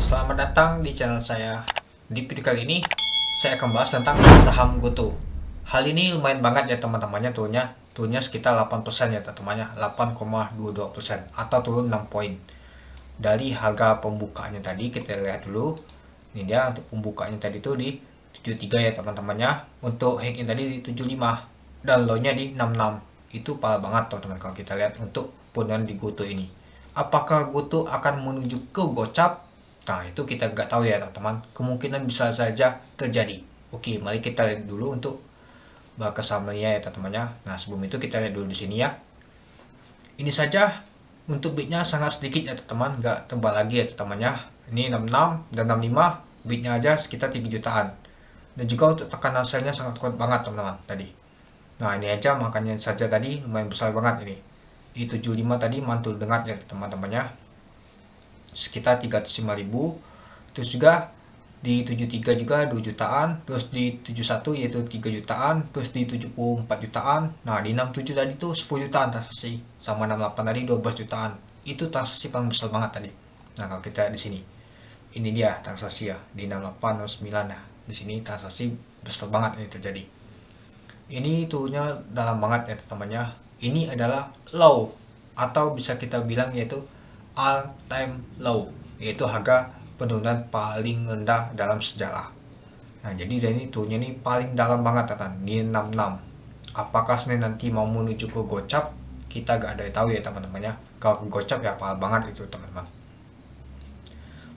Selamat datang di channel saya. Di video kali ini saya akan bahas tentang saham GoTo. Hal ini lumayan banget ya teman-temannya, turunnya sekitar 8% ya teman-temannya, 8,22% atau turun 6 poin. Dari harga pembukaannya tadi kita lihat dulu. Ini dia untuk pembukaannya tadi itu di 73 ya teman-temannya. Untuk high-nya tadi di 75 dan low-nya di 66. Itu parah banget teman-teman kalau kita lihat untuk penurunan di GoTo ini. Apakah GoTo akan menuju ke gocap? Nah, itu kita nggak tahu ya teman-teman. Kemungkinan bisa saja terjadi. Oke, mari kita lihat dulu untuk bahas sahamnya ya teman-temannya. Nah, sebelum itu kita lihat dulu di sini ya. Ini saja untuk bitnya sangat sedikit ya teman-teman, nggak tebal lagi ya teman-temannya. Ini 66 dan 65, bitnya aja sekitar 3 jutaan. Dan juga untuk tekanan selnya sangat kuat banget teman-teman tadi. Nah, ini aja makanya saja tadi lumayan besar banget ini. Di 75 tadi mantul dengar ya teman-temannya, sekitar 305.000. Terus juga di 73 juga 2 jutaan, terus di 71 yaitu 3 jutaan, terus di 74 jutaan. Nah, di 67 tadi tuh 10 jutaan transaksi, sama 68 tadi 12 jutaan. Itu transaksi paling besar banget tadi. Nah, kalau kita di sini, ini dia transaksi ya di 68 dan 9. Nah, di sini transaksi besar banget ini terjadi. Ini turunnya dalam banget ya teman-temannya. Ini adalah low atau bisa kita bilang yaitu all time low, yaitu harga penurunan paling rendah dalam sejarah. Nah, jadi ini turunnya ini paling dalam banget teman, di 66. Apakah Senin nanti mau menuju ke gocap? Kita gak ada yang tahu ya teman-temannya. Kalau ke gocap ya parah banget itu teman-teman.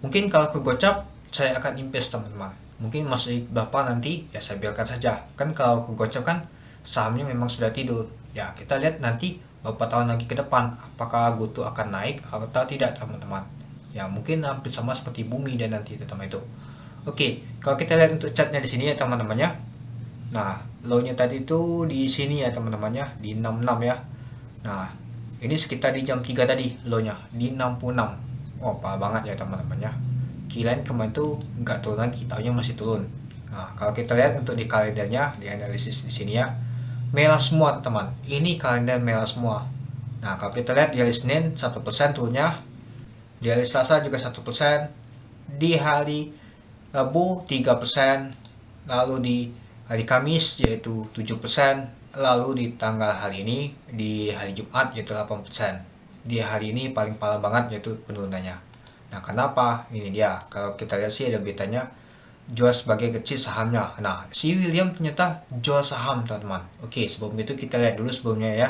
Mungkin kalau ke gocap saya akan invest teman-teman. Mungkin masih Bapak nanti ya saya biarkan saja. Kan kalau ke gocap kan sahamnya memang sudah tidur. Ya kita lihat nanti Bapak tahun lagi ke depan apakah GoTo akan naik atau tidak teman-teman. Ya mungkin hampir sama seperti bumi dan nanti teman-teman itu. Oke, kalau kita lihat untuk chartnya di sini ya teman-temannya. Nah, low-nya tadi itu di sini ya teman-temannya, di 66 ya. Nah, ini sekitar di jam 3 tadi low-nya di 66. Oh, parah banget ya teman-temannya. Kirain kemarin tuh nggak turun lagi, tahunya masih turun. Nah, kalau kita lihat untuk di kalendernya, di analisis di sini ya, merah semua teman. Ini kalender merah semua. Nah, kalau kita lihat di hari Senin 1% turunnya, di hari Selasa juga 1%, di hari Rabu 3%, lalu di hari Kamis yaitu 7%, lalu di tanggal hari ini di hari Jumat yaitu 8%. Di hari ini paling parah banget yaitu penurunannya. Nah, kenapa? Ini dia. Kalau kita lihat sih ada beritanya jual sebagai kecil sahamnya. Nah, si William ternyata jual saham, teman-teman. Oke, sebelum itu kita lihat dulu sebelumnya ya.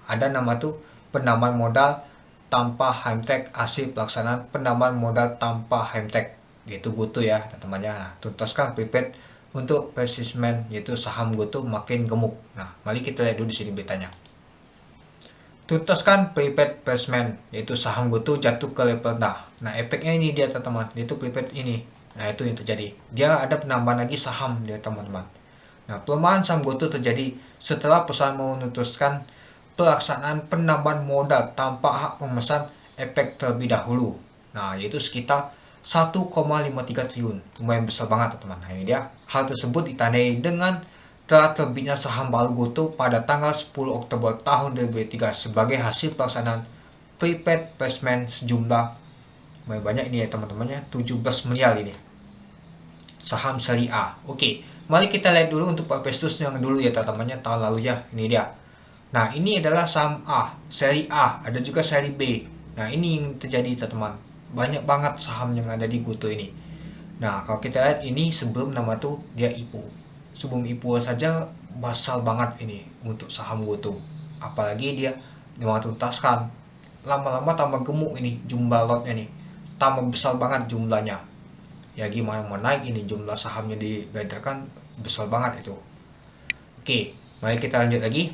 Ada nama tuh penambahan modal tanpa Himtek, hasil pelaksanaan penambahan modal tanpa Himtek, yaitu GoTo ya, teman-temannya. Nah, tuntaskan prepaid untuk persismen yaitu saham GoTo makin gemuk. Nah, mari kita lihat dulu di sini beritanya. Tuntaskan prepaid placement yaitu saham GoTo jatuh ke level rendah. Nah, efeknya ini dia teman-teman, yaitu prepaid ini. Nah, itu yang terjadi. Dia ada penambahan lagi saham dia teman-teman. Nah, pelemahan saham GoTo terjadi setelah perusahaan memutuskan pelaksanaan penambahan modal tanpa hak pemesan efek terlebih dahulu. Nah, yaitu sekitar 1,53 triliun. Lumayan besar banget teman-teman. Nah, ini dia. Hal tersebut ditandai dengan telah terbitnya saham baru GoTo pada tanggal 10 Oktober tahun 2003 sebagai hasil pelaksanaan prepaid placement sejumlah banyak ini ya teman-temannya, 17 miliar ini saham seri A. Oke, mari kita lihat dulu untuk Pak Pestus yang dulu ya teman-temannya, tahun lalu ya. Ini dia. Nah, ini adalah saham A, seri A, ada juga seri B. Nah, ini yang terjadi teman-teman. Banyak banget saham yang ada di GoTo ini. Nah, kalau kita lihat ini sebelum nama tuh dia IPO. Sebelum IPO saja basal banget ini untuk saham GoTo. Apalagi dia tuntaskan. Lama-lama tambah gemuk ini jumlah lotnya nih. Tambah besar banget jumlahnya. Ya gimana mau naik ini jumlah sahamnya dibedakan besar banget itu. Oke, mari kita lanjut lagi.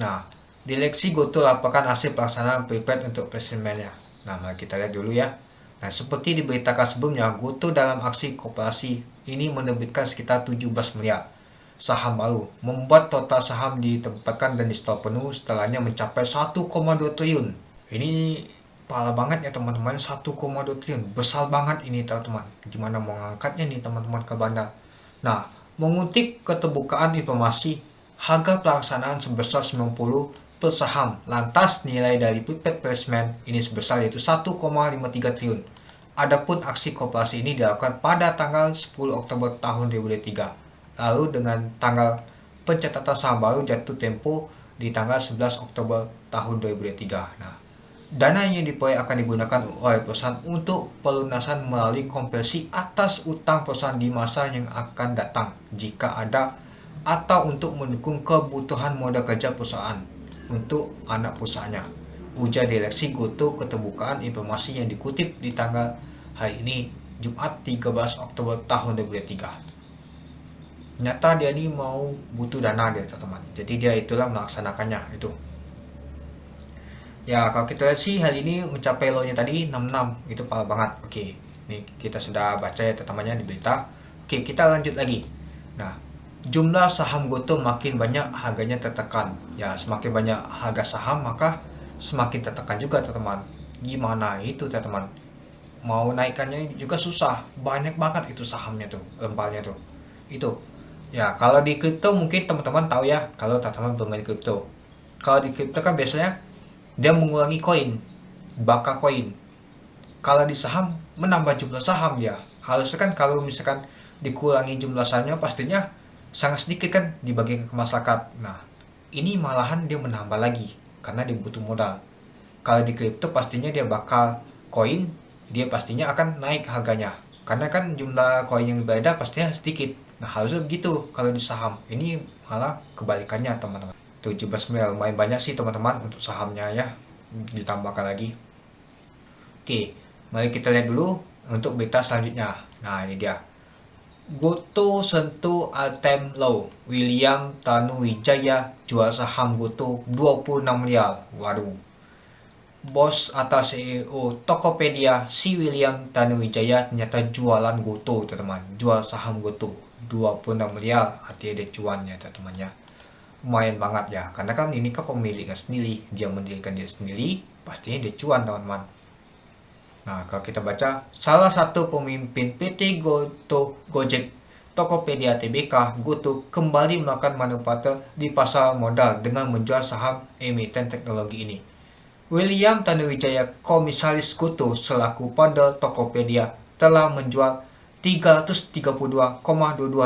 Nah, direksi GoTo laporkan hasil pelaksanaan prepaid untuk placement-nya. Nah, mari kita lihat dulu ya. Nah, seperti diberitakan sebelumnya, GoTo dalam aksi kooperasi ini menerbitkan sekitar 17 miliar saham baru, membuat total saham ditempatkan dan di store penuh setelahnya mencapai 1,2 triliun. Ini parah banget ya teman-teman, 1,2 triliun. Besar banget ini teman-teman. Gimana mau ngangkatnya nih teman-teman ke bandar. Nah, mengutip keterbukaan informasi, harga pelaksanaan sebesar 90 per saham. Lantas nilai dari prepaid placement ini sebesar yaitu 1,53 triliun. Adapun aksi koperasi ini dilakukan pada tanggal 10 Oktober tahun 2023. Lalu dengan tanggal pencatatan saham baru jatuh tempo di tanggal 11 Oktober tahun 2023. Nah, dana yang diperoleh akan digunakan oleh perusahaan untuk pelunasan melalui konversi atas utang perusahaan di masa yang akan datang jika ada, atau untuk mendukung kebutuhan modal kerja perusahaan untuk anak perusahaannya. Ujar Direksi Gotoh keterbukaan informasi yang dikutip di tanggal hari ini, Jumat 13 Oktober tahun 2023. Nyata dia ini mau butuh dana dia teman-teman, jadi dia itulah melaksanakannya itu. Ya kalau kita lihat sih hari ini mencapai low nya tadi 66, itu parah banget. Oke, ini kita sudah baca ya teman-temannya di berita. Oke, kita lanjut lagi. Nah, jumlah saham Gotoh makin banyak, harganya tertekan. Ya, semakin banyak harga saham maka semakin tertekan juga teman-teman. Gimana itu teman-teman? Mau naikkannya juga susah, banyak banget itu sahamnya tuh, lemparnya tuh. Itu. Ya, kalau di kripto mungkin teman-teman tahu ya, kalau teman-teman bermain kripto. Kalau di kripto kan biasanya dia mengurangi koin, bakal koin. Kalau di saham menambah jumlah saham ya. Harusnya kan kalau misalkan dikurangi jumlah sahamnya pastinya sangat sedikit kan dibagi ke masyarakat. Nah, ini malahan dia menambah lagi karena dia butuh modal. Kalau di kripto pastinya dia bakal koin, dia pastinya akan naik harganya. Karena kan jumlah koin yang beredar pastinya sedikit. Nah, harusnya begitu kalau di saham. Ini malah kebalikannya teman-teman. 17 miliar lumayan banyak sih teman-teman untuk sahamnya ya, ditambahkan lagi. Oke, mari kita lihat dulu untuk berita selanjutnya. Nah, ini dia. Gotoh sentuh all-time low. William Tanuwijaya jual saham Gotoh 26 miliar. Waduh. Bos atau CEO Tokopedia, si William Tanuwijaya ternyata jualan Gotoh teman-teman. Jual saham Gotoh 26 miliar, artinya dia cuannya teman-teman ya. Lumayan banget ya, karena kan ini kan pemiliknya sendiri, dia mendirikan dia sendiri, pastinya dia cuan teman-teman. Nah, kalau kita baca, salah satu pemimpin PT Gojek Tokopedia Tbk, Gotoh kembali melakukan manufaktur di pasar modal dengan menjual saham emiten teknologi ini. William Tanuwijaya, komisaris Gotoh selaku founder Tokopedia, telah menjual 332,22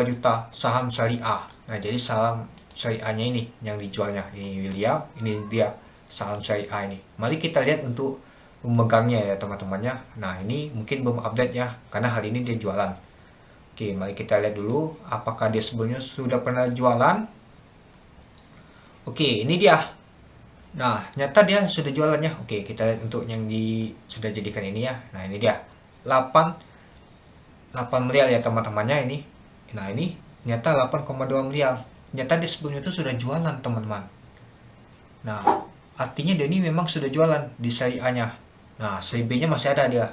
juta saham syariah. Nah, jadi saham syariahnya ini yang dijualnya. Ini William, ini dia saham syariah ini. Mari kita lihat untuk memegangnya ya teman-temannya. Nah, ini mungkin belum update ya, karena hari ini dia jualan. Oke, mari kita lihat dulu apakah dia sebelumnya sudah pernah jualan. Oke, ini dia. Nah, nyata dia sudah jualannya. Oke, kita lihat untuk yang sudah jadikan ini ya. Nah, ini dia. 8 miliar ya teman-temannya ini. Nah, ini nyata 8,2 miliar. Nyata dia sebelumnya itu sudah jualan teman-teman. Nah, artinya dia ini memang sudah jualan di syariahnya. Nah, selebihnya masih ada dia.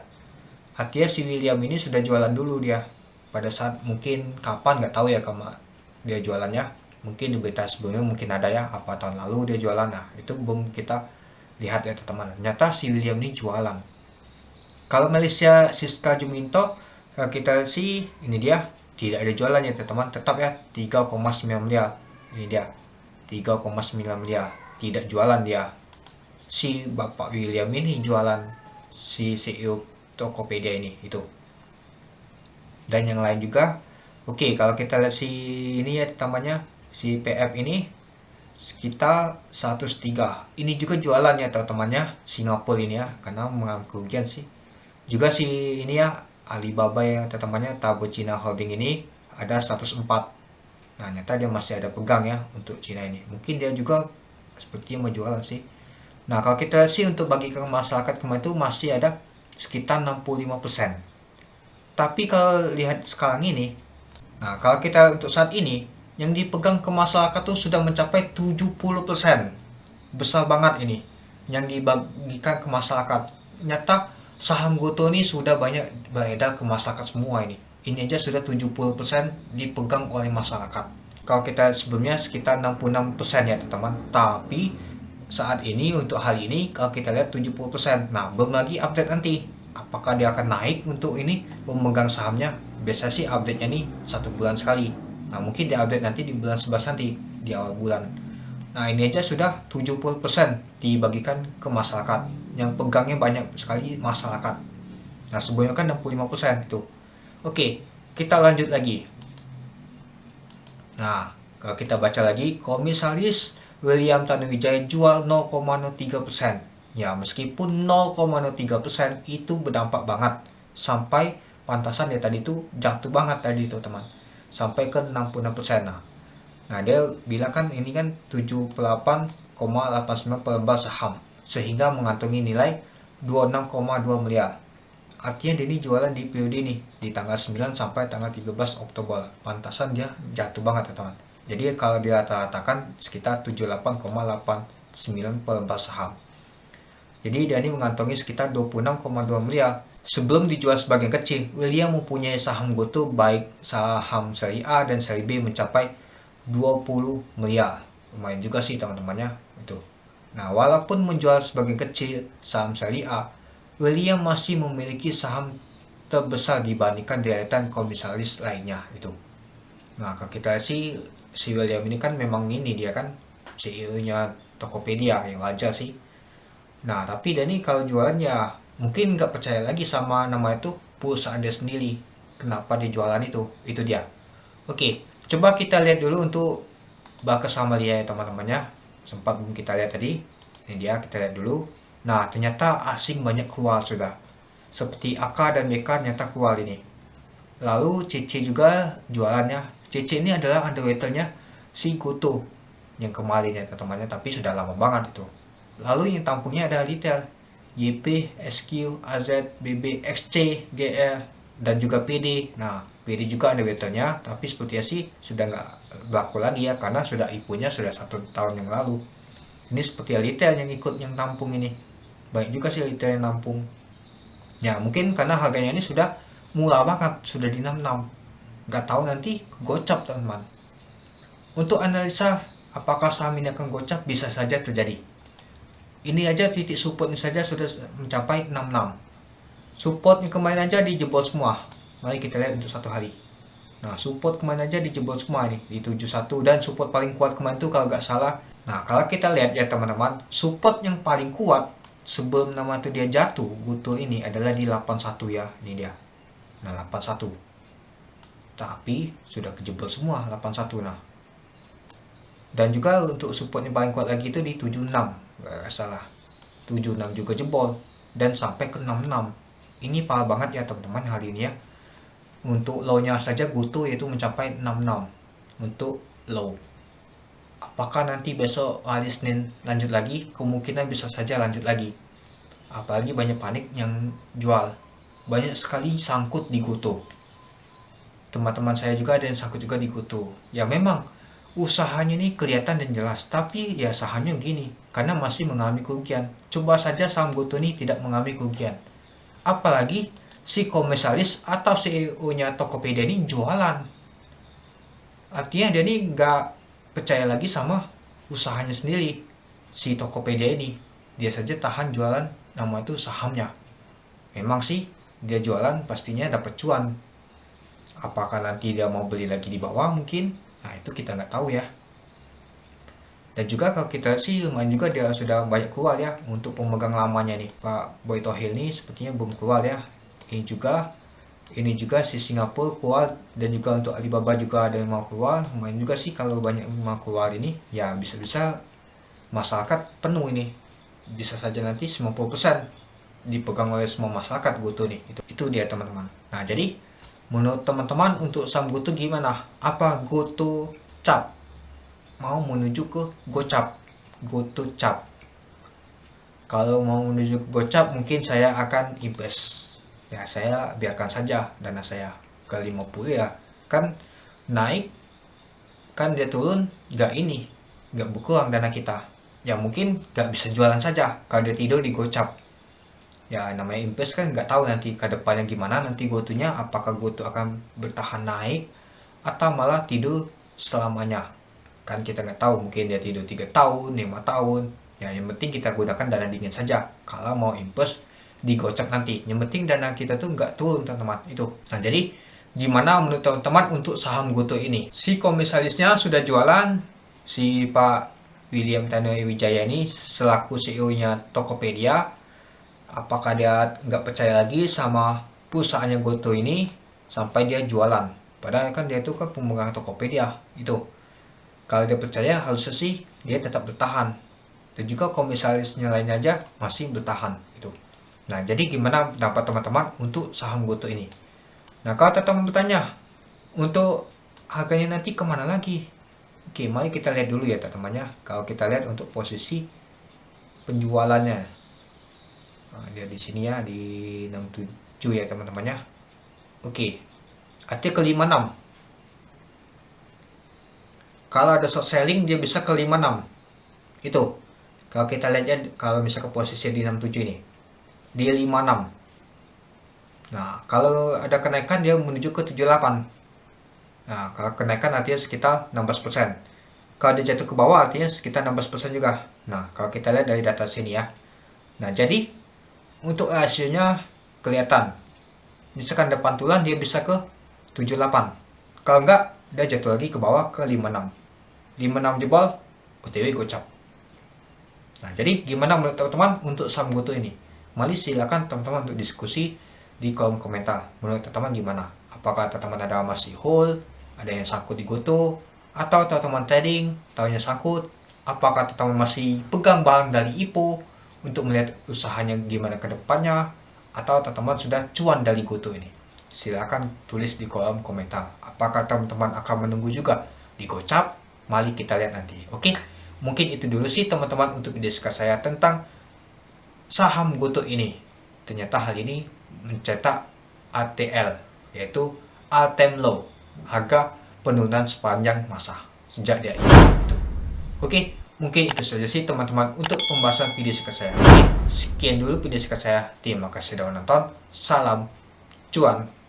Artinya si William ini sudah jualan dulu dia. Pada saat mungkin kapan nggak tahu ya kamu dia jualannya. Mungkin di berita sebelumnya mungkin ada ya, apa tahun lalu dia jualan. Nah, itu belum kita lihat ya teman-teman. Nyata si William ini jualan. Kalau Malaysia Siska Juminto, kalau kita sih ini dia tidak ada jualannya teman-teman, tetap ya 3,9 miliar. Ini dia 3,9 miliar, tidak jualan dia. Si Bapak William ini jualan, si CEO Tokopedia ini itu. Dan yang lain juga. Oke, kalau kita lihat si ini ya namanya si PF ini sekitar 103. Ini juga jualannya teman-temannya Singapura ini ya, karena mengalami kerugian sih. Juga si ini ya Alibaba yang teman-temannya Tabo Cina Holding ini ada 104. Nah, nyata dia masih ada pegang ya untuk Cina ini. Mungkin dia juga sepertinya mau jualan sih. Nah, kalau kita sih untuk bagi ke masyarakat kemarin itu masih ada sekitar 65%. Tapi kalau lihat sekarang ini, nah kalau kita untuk saat ini yang dipegang ke masyarakat tuh sudah mencapai 70%. Besar banget ini yang dibagikan ke masyarakat. Nyata saham Gotoh ini sudah banyak beredar ke masyarakat semua ini. Ini aja sudah 70% dipegang oleh masyarakat. Kalau kita sebelumnya sekitar 66% ya teman-teman. Tapi saat ini untuk hal ini kalau kita lihat 70%. Nah, belum lagi update nanti. Apakah dia akan naik untuk ini pemegang sahamnya? Biasa sih update-nya nih 1 bulan sekali. Nah, mungkin dia update nanti di bulan 11 nanti, di awal bulan. Nah, ini aja sudah 70% dibagikan ke masyarakat. Yang pegangnya banyak sekali masyarakat. Nah sebelumnya kan 65% itu. Oke, kita lanjut lagi. Nah, kalau kita baca lagi, komisaris William Tanuwijaya jual 0,03%. Ya, meskipun 0,03% itu berdampak banget. Sampai pantasan dia tadi itu jatuh banget tadi itu teman. Sampai ke 66%. Nah, dia bilang kan ini kan 78,89 per lembar saham. Sehingga mengantongi nilai 26,2 miliar. Artinya dia ini jualan di periode ini di tanggal 9 sampai tanggal 13 Oktober. Pantasan dia jatuh banget ya teman. Jadi kalau dia rata-ratakan sekitar 78,89 per lembar saham. Jadi dia ini mengantongi sekitar 26,2 miliar. Sebelum dijual sebagian kecil, William mempunyai saham GoTo baik saham seri A dan seri B mencapai 20 miliar. Lumayan juga sih teman-temannya itu. Nah, walaupun menjual sebagian kecil saham seri A, William masih memiliki saham terbesar dibandingkan deretan komisaris lainnya itu. Nah, kalau kita si William ini kan memang ini dia kan CEO-nya Tokopedia, yang wajar sih. Nah, tapi dia ini kalau jualan ya mungkin nggak percaya lagi sama nama itu perusahaan dia sendiri. Kenapa dia jualan itu? Itu dia. Oke, coba kita lihat dulu untuk bakal sama dia ya teman-temannya. Sempat kita lihat tadi. Ini dia, kita lihat dulu. Nah, ternyata asing banyak keluar sudah. Seperti AK dan BK ternyata keluar ini. Lalu CC juga jualannya. CC ini adalah underwaternya si GoTo yang kemarin ya teman-temannya, tapi sudah lama banget itu. Lalu yang tampungnya ada retail. YP, SQ, AZ, BB, XC, GR, dan juga PD. Nah, PD juga underwaternya, tapi sepertinya sih sudah nggak berlaku lagi ya, karena sudah IPO-nya sudah 1 tahun yang lalu. Ini seperti retail yang ikut yang tampung ini. Baik juga sih retail yang nampung. Ya mungkin karena harganya ini sudah murah banget, sudah di 66. Nggak tahu nanti gocap teman-teman. Untuk analisa apakah saham ini akan gocap, bisa saja terjadi. Ini aja titik supportnya saja sudah mencapai 66. Supportnya kemarin aja dijebol semua. Mari kita lihat untuk 1 hari. Nah, support kemarin aja dijebol semua nih di 71, dan support paling kuat kemarin itu kalau nggak salah. Nah, kalau kita lihat ya teman-teman, support yang paling kuat sebelum nama itu dia jatuh GoTo ini adalah di 81 ya, ini dia. Nah, 81. Tapi sudah kejebol semua 81 nah. Dan juga untuk support yang paling kuat lagi itu di 76. Nggak salah. 76 juga jebol dan sampai ke 66. Ini parah banget ya teman-teman hari ini ya. Untuk low-nya saja GoTo yaitu mencapai 66 untuk low. Apakah nanti besok hari Senin lanjut lagi? Kemungkinan bisa saja lanjut lagi. Apalagi banyak panik yang jual. Banyak sekali sangkut di GoTo. Teman-teman saya juga ada yang sangkut juga di GoTo. Ya memang usahanya ini kelihatan dan jelas, tapi ya sahamnya gini karena masih mengalami kerugian. Coba saja saham GoTo ini tidak mengalami kerugian. Apalagi si komisaris atau CEO-nya Tokopedia ini jualan. Artinya dia ini nggak percaya lagi sama usahanya sendiri, si Tokopedia ini. Dia saja tahan jualan nama itu sahamnya. Memang sih dia jualan pastinya dapat cuan. Apakah nanti dia mau beli lagi di bawah mungkin? Nah itu kita nggak tahu ya. Dan juga kalau kita sih lumayan juga dia sudah banyak keluar ya untuk pemegang lamanya nih. Pak Boy Tohil nih sepertinya belum keluar ya. Ini juga si Singapura keluar, dan juga untuk Alibaba juga ada yang mau keluar. Lumayan juga sih kalau banyak yang mau keluar ini, ya bisa-bisa masyarakat penuh ini. Bisa saja nanti 90% dipegang oleh semua masyarakat GoTo nih. Itu dia teman-teman. Nah jadi menurut teman-teman untuk saham GoTo gimana? Apa GoTo cap? Mau menuju ke gocap? GoTo cap? Kalau mau menuju ke gocap mungkin saya akan invest. Ya saya biarkan saja dana saya ke 50 ya. Kan naik, kan dia turun, nggak berkurang dana kita. Ya mungkin nggak bisa jualan saja kalau dia tidur di gocap. Ya namanya invest kan nggak tahu nanti ke depannya gimana nanti GoTo-nya, apakah GoTo akan bertahan naik atau malah tidur selamanya. Kan kita nggak tahu, mungkin dia tidur 3 tahun, 5 tahun. Ya yang penting kita gunakan dana dingin saja kalau mau invest di gocap nanti. Yang penting dana kita tuh nggak turun teman-teman itu. Nah jadi gimana menurut teman-teman untuk saham GoTo ini? Si komisarisnya sudah jualan, si Pak William Tanuwijaya ini selaku CEO-nya Tokopedia. apakah dia nggak percaya lagi sama perusahaannya Goto ini sampai dia jualan. Padahal kan dia itu kan pemegang Tokopedia itu. Kalau dia percaya harusnya sih dia tetap bertahan. Dan juga komisaris lainnya aja masih bertahan itu. Nah, jadi gimana dapat teman-teman untuk saham Goto ini? Nah, kalau teman-teman bertanya untuk harganya nanti kemana lagi? Oke, mari kita lihat dulu ya teman-temannya. Kalau kita lihat untuk posisi penjualannya, nah, dia di sini ya di 67 ya teman-temannya. Oke, artinya ke 56. Kalau ada short selling dia bisa ke 56 itu. Kalau kita lihat ya, kalau misalnya ke posisi di 67 ini di 56. Nah, kalau ada kenaikan dia menuju ke 78. Nah, kalau kenaikan artinya sekitar 16%. Kalau dia jatuh ke bawah artinya sekitar 16% juga. Nah, kalau kita lihat dari data sini ya. Nah, jadi untuk hasilnya kelihatan. Misalkan ada pantulan dia bisa ke 78. Kalau enggak, dia jatuh lagi ke bawah ke 56. 56 jebol, OTW gocap. Nah, jadi gimana menurut teman-teman untuk saham Goto ini? Mari silakan teman-teman untuk diskusi di kolom komentar. Menurut teman-teman gimana? Apakah teman-teman ada masih hold, ada yang sangkut di Goto, atau teman-teman trading, tahunya sangkut? Apakah teman-teman masih pegang barang dari IPO untuk melihat usahanya gimana ke depannya, atau teman-teman sudah cuan dari Goto ini? Silakan tulis di kolom komentar. Apakah teman-teman akan menunggu juga di gocap? Mari kita lihat nanti. Oke, mungkin itu dulu sih teman-teman untuk video saya tentang saham Goto ini. Ternyata hal ini mencetak ATL, yaitu all time low, harga penurunan sepanjang masa sejak dia itu. Oke, mungkin itu saja sih teman-teman untuk pembahasan video saya. Oke, sekian dulu video saya. Terima kasih sudah menonton. Salam cuan.